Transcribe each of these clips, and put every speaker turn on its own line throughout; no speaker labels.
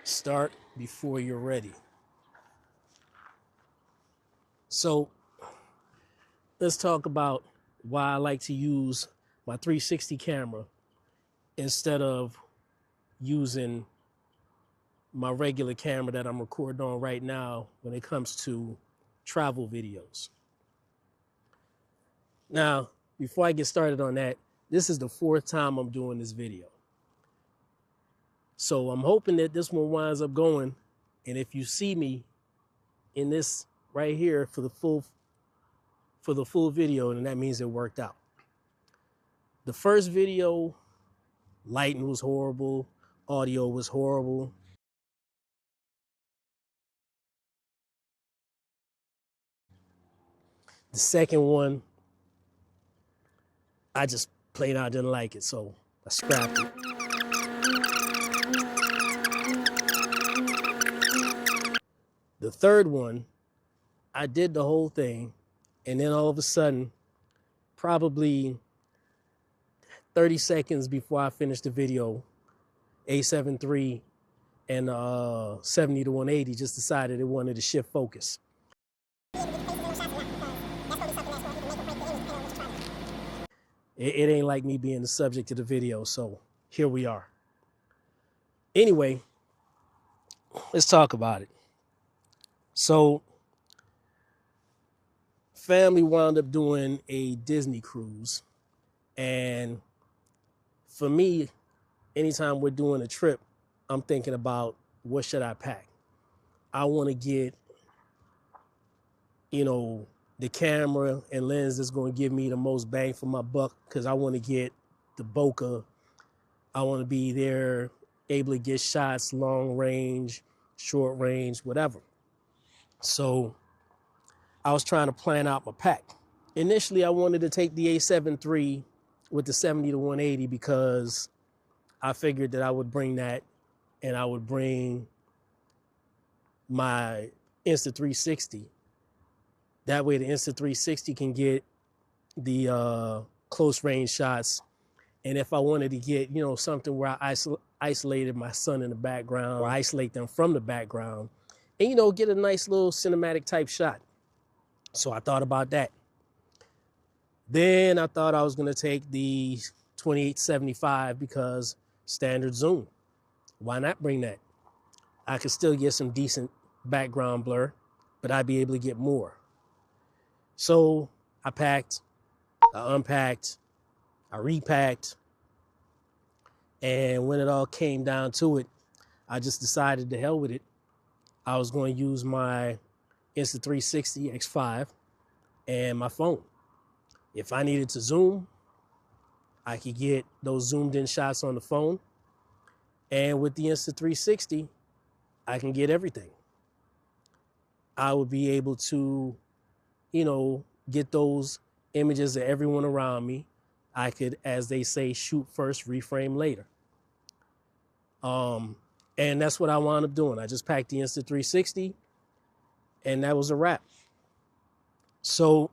Start before you're ready. So let's talk about why I like to use my 360 camera instead of using my regular camera that I'm recording on right now when it comes to travel videos. Now, before I get started on that, this is the 4th time I'm doing this video. So I'm hoping that this one winds up going. And if you see me in this right here for the full video, then that means it worked out. The first video, lighting was horrible, audio was horrible. The second one, I just plain out didn't like it, so I scrapped it. The third one, I did the whole thing, and then all of a sudden, probably 30 seconds before I finished the video, A7 III and 70 to 180 just decided it wanted to shift focus. It ain't like me being the subject of the video, so here we are. Anyway, let's talk about it. So, family wound up doing a Disney cruise, and for me, anytime we're doing a trip, I'm thinking about what should I pack. I want to get, the camera and lens that's going to give me the most bang for my buck, because I want to get the bokeh. I want to be there, able to get shots, long range, short range, whatever. So I was trying to plan out my pack. Initially, I wanted to take the A7 III with the 70 to 180 because I figured that I would bring that, and I would bring my Insta360. That way the Insta360 can get the close range shots. And if I wanted to get, something where I isolated my son in the background, or isolate them from the background, and, get a nice little cinematic type shot. So I thought about that. Then I thought I was going to take the 2875 because standard zoom. Why not bring that? I could still get some decent background blur, but I'd be able to get more. So I packed, I unpacked, I repacked, and when it all came down to it, I just decided to hell with it. I was going to use my Insta360 X5 and my phone. If I needed to zoom, I could get those zoomed in shots on the phone. And with the Insta360, I can get everything. I would be able to, get those images of everyone around me. I could, as they say, shoot first, reframe later. And that's what I wound up doing. I just packed the Insta360, and that was a wrap. So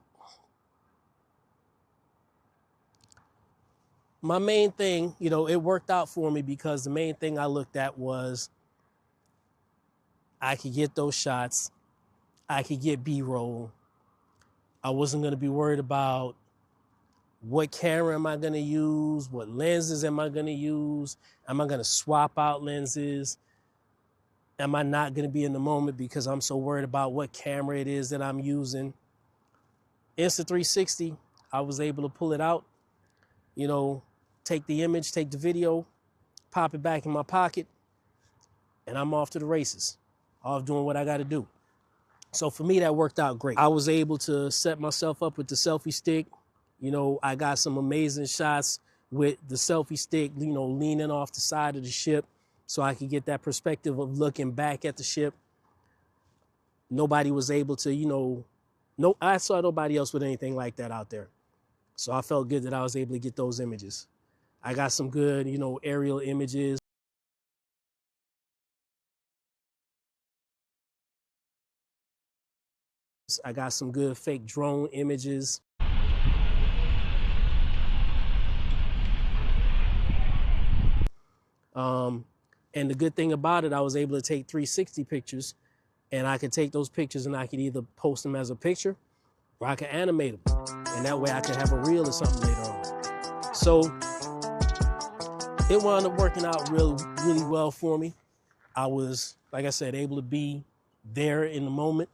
my main thing, it worked out for me because the main thing I looked at was I could get those shots. I could get B-roll. I wasn't going to be worried about what camera am I going to use, what lenses am I going to use, am I going to swap out lenses, am I not going to be in the moment because I'm so worried about what camera it is that I'm using. Insta360, I was able to pull it out, take the image, take the video, pop it back in my pocket, and I'm off to the races, off doing what I got to do. So for me, that worked out great. I was able to set myself up with the selfie stick. I got some amazing shots with the selfie stick, leaning off the side of the ship so I could get that perspective of looking back at the ship. Nobody was able to, I saw nobody else with anything like that out there. So I felt good that I was able to get those images. I got some good, aerial images. I got some good fake drone images. And the good thing about it, I was able to take 360 pictures, and I could take those pictures and I could either post them as a picture or I could animate them. And that way I could have a reel or something later on. So it wound up working out really well for me. I was, like I said, able to be there in the moment.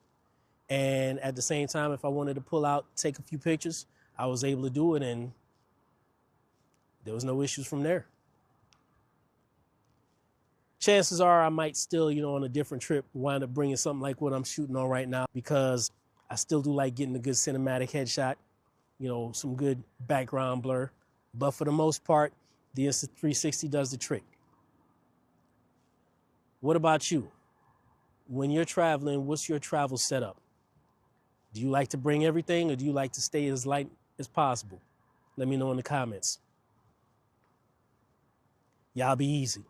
And at the same time, if I wanted to pull out, take a few pictures, I was able to do it, and there was no issues from there. Chances are I might still, on a different trip, wind up bringing something like what I'm shooting on right now, because I still do like getting a good cinematic headshot, some good background blur. But for the most part, the Insta360 does the trick. What about you? When you're traveling, what's your travel setup? Do you like to bring everything, or do you like to stay as light as possible? Let me know in the comments. Y'all be easy.